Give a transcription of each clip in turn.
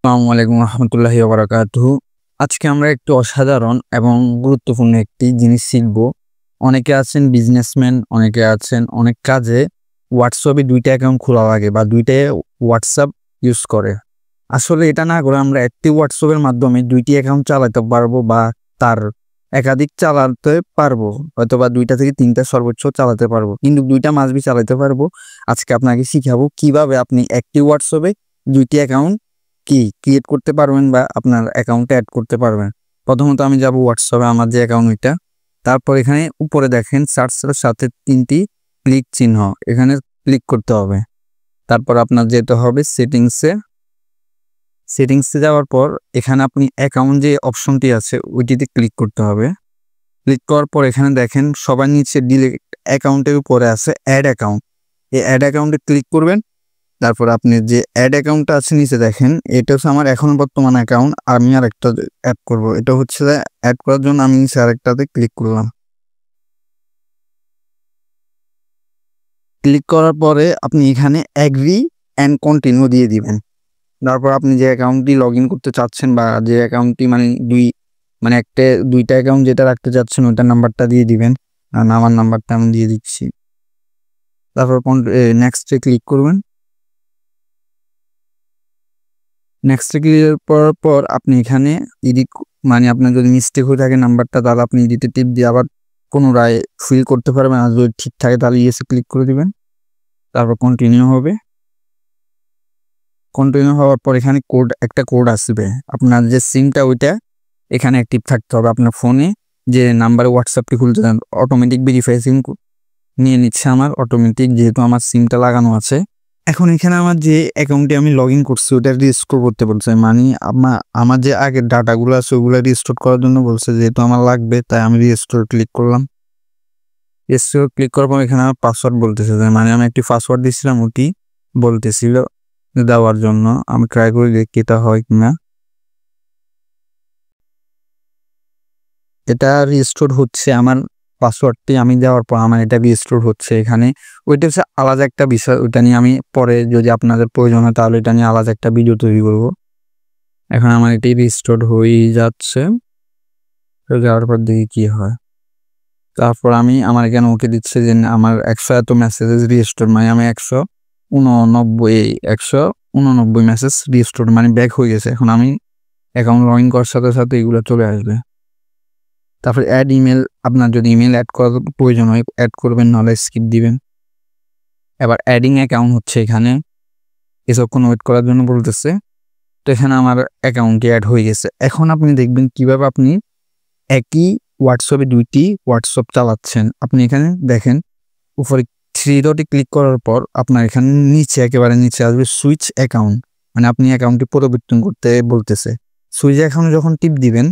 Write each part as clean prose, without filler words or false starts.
আসসালামু আলাইকুম রহমতুল্লাহি ওয়া বারাকাতুহু। আজকে আমরা একটু অসাধারণ এবং গুরুত্বপূর্ণ একটি জিনিস শিখব। অনেকে আছেন বিজনেসম্যান, অনেকে আছেন অনেক কাজে হোয়াটসঅ্যাপে ২টা অ্যাকাউন্ট খোলা লাগে বা ২টায় হোয়াটসঅ্যাপ ইউজ করে। আসলে এটা না করে আমরা একটি হোয়াটসঅ্যাপের মাধ্যমে ২টি অ্যাকাউন্ট চালাতে পারবো বা তার একাধিক চালাতে পারবো। হয়তোবা ২টা থেকে ৩টা সর্বোচ্চ চালাতে পারবো। কিন্তু ২টা মাস্ট বি চালাতে পারবো। আজকে আপনাকে শিখাবো কিভাবে আপনি একটি হোয়াটসঅ্যাপে ২টি অ্যাকাউন্ট ক্রিয়েট করতে পারবেন বা আপনার অ্যাকাউন্টে অ্যাড করতে পারবেন। প্রথমত আমি যাব হোয়াটসঅ্যাপে, আমার যে অ্যাকাউন্ট ওইটা। তারপর এখানে উপরে দেখেন সার্চের সাথে ৩টি ক্লিক চিহ্ন, এখানে ক্লিক করতে হবে। তারপর আপনার যেতে হবে সেটিংসে যাওয়ার পর এখানে আপনি অ্যাকাউন্ট যে অপশনটি আছে ওইটিতে ক্লিক করতে হবে। ক্লিক করার পর এখানে দেখেন সবার নিচে ডিলিট অ্যাকাউন্টের উপরে আছে অ্যাড অ্যাকাউন্ট। এই অ্যাড অ্যাকাউন্টে ক্লিক করবেন। তারপর আপনি যে অ্যাড অ্যাকাউন্টটা আছে নিচে দেখেন, এটা হচ্ছে আমার এখন বর্তমান অ্যাকাউন্ট। আমি আরেকটা অ্যাড করব। এটা হচ্ছে অ্যাড করার জন্য আমি নিচে আরেকটাতে ক্লিক করলাম। ক্লিক করার পরে আপনি এখানে অ্যাগ্রি অ্যান্ড কন্টিনিউ দিয়ে দিবেন। তারপর আপনি যে অ্যাকাউন্টটি লগ ইন করতে চাচ্ছেন বা যে অ্যাকাউন্টটি দুইটা অ্যাকাউন্ট যেটা রাখতে চাচ্ছেন ওইটার নাম্বারটা দিয়ে দিবেন। আর আমার নাম্বারটা আমি দিয়ে দিচ্ছি। তারপর নেক্সটে ক্লিক করবেন। নেক্সটে ক্লিক করার পর আপনি এখানে এডিট, আপনার যদি মিস্টেক হয়ে থাকে নাম্বারটা, তাহলে আপনি এডিটে টিপ দিয়ে আবার পুনরায় ফিল করতে পারবেন। আর যদি ঠিক থাকে তাহলে ইয়েসে ক্লিক করে দিবেন। তারপর কন্টিনিউ হবে। কন্টিনিউ হওয়ার পর এখানে একটা কোড আসবে। আপনার যে সিমটা ওইটা এখানে অ্যাক্টিভ থাকতে হবে। আপনার ফোনে যে নাম্বারে হোয়াটসঅ্যাপটি খুলতে চান অটোমেটিক ভেরিফাই সিম নিয়ে নিচ্ছে আমার অটোমেটিক, যেহেতু আমার সিমটা লাগানো আছে। এখন এখানে আমার যে অ্যাকাউন্টে আমি লগ ইন করছি ওটা রিস্টোর করতে বলছে, আমার যে আগের ডাটাগুলো আছে ওগুলো রিস্টোর করার জন্য বলছে। যেহেতু আমার লাগবে তাই আমি রিস্টোর ক্লিক করলাম। রিস্টোর ক্লিক করার পর এখানে আমার পাসওয়ার্ড বলতেছে, আমি একটি পাসওয়ার্ড দিয়েছিলাম, ওটি বলতেছিল দেওয়ার জন্য। আমি ট্রাই করে দেখি এটা হয় কিনা। এটা রিস্টোর হচ্ছে, আমার পাসওয়ার্ডটি আমি দেওয়ার পর আমার এটা রিস্টোর হচ্ছে। এখানে ওইটা হচ্ছে আলাদা একটা বিষয়, ওইটা নিয়ে আমি পরে যদি আপনাদের প্রয়োজন হয় তাহলে এটা নিয়ে আলাদা একটা ভিডিও তৈরি করব। এখন আমার এটি রিস্টোর হয়েই যাচ্ছে। যাওয়ার পর দেখি কি হয়। তারপর আমার এখানে ওকে দিচ্ছে যে আমার 100 এত মেসেজেস রিস্টোর, আমি 189 মেসেজ রিস্টোর ব্যাক হয়ে গেছে। এখন আমি অ্যাকাউন্ট লগ ইন করার সাথে সাথে এগুলো চলে আসবে। তারপর অ্যাড ইমেল, আপনার যদি ইমেল অ্যাড করার প্রয়োজন হয় অ্যাড করবেন, নাহলে স্কিপ দিবেন। এবার অ্যাডিং অ্যাকাউন্ট হচ্ছে, এখানে কিছুক্ষণ ওয়েট করার জন্য বলতেছে। তো এখানে আমার অ্যাকাউন্টটি অ্যাড হয়ে গেছে। এখন আপনি দেখবেন কিভাবে আপনি একই হোয়াটসঅ্যাপে 2টি হোয়াটসঅ্যাপ চালাচ্ছেন। আপনি এখানে দেখেন উপরে 3 ডটে ক্লিক করার পর আপনার এখানে একেবারে নিচে আসবে সুইচ অ্যাকাউন্ট, আপনি অ্যাকাউন্টটি পরিবর্তন করতে বলতেছে। সুইচ অ্যাকাউন্টে যখন টিপ দিবেন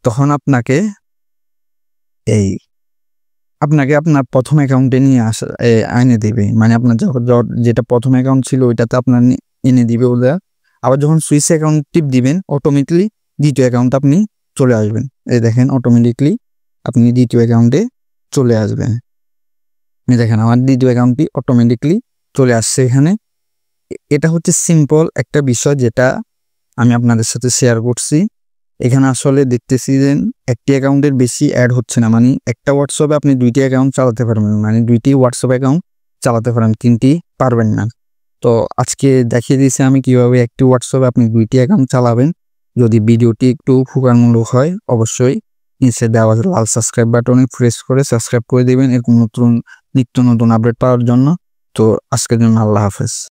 তখন আপনাকে আপনার প্রথম অ্যাকাউন্টে নিয়ে এনে দেবে। আপনার যেটা প্রথম অ্যাকাউন্ট ছিল ওইটাতে আপনার এনে দিবে ওরা। আবার যখন সুইচ অ্যাকাউন্ট টিপ দিবেন অটোমেটিকলি দ্বিতীয় অ্যাকাউন্টে আপনি চলে আসবেন। এই দেখেন অটোমেটিকলি আপনি দ্বিতীয় অ্যাকাউন্টে চলে আসবেন। দেখেন আমার দ্বিতীয় অ্যাকাউন্টটি অটোমেটিকলি চলে আসছে এখানে। এটা হচ্ছে সিম্পল একটা বিষয় যেটা আমি আপনাদের সাথে শেয়ার করছি। এখানে আসলে দেখতেছি যে একটি অ্যাকাউন্টের বেশি অ্যাড হচ্ছে না, একটা হোয়াটসঅ্যাপে আপনি 2টি অ্যাকাউন্ট চালাতে পারবেন, 2টি হোয়াটসঅ্যাপ অ্যাকাউন্ট চালাতে পারেন, 3টি পারবেন না। তো আজকে দেখিয়ে দিয়েছি আমি কিভাবে একটি হোয়াটসঅ্যাপে আপনি 2টি অ্যাকাউন্ট চালাবেন। যদি ভিডিওটি একটু উপকারমূলক হয় অবশ্যই নিচে দেওয়া লাল সাবস্ক্রাইব বাটনে প্রেস করে সাবস্ক্রাইব করে দেবেন এরকম নিত্য নতুন আপডেট পাওয়ার জন্য। তো আজকের জন্য আল্লাহ হাফেজ।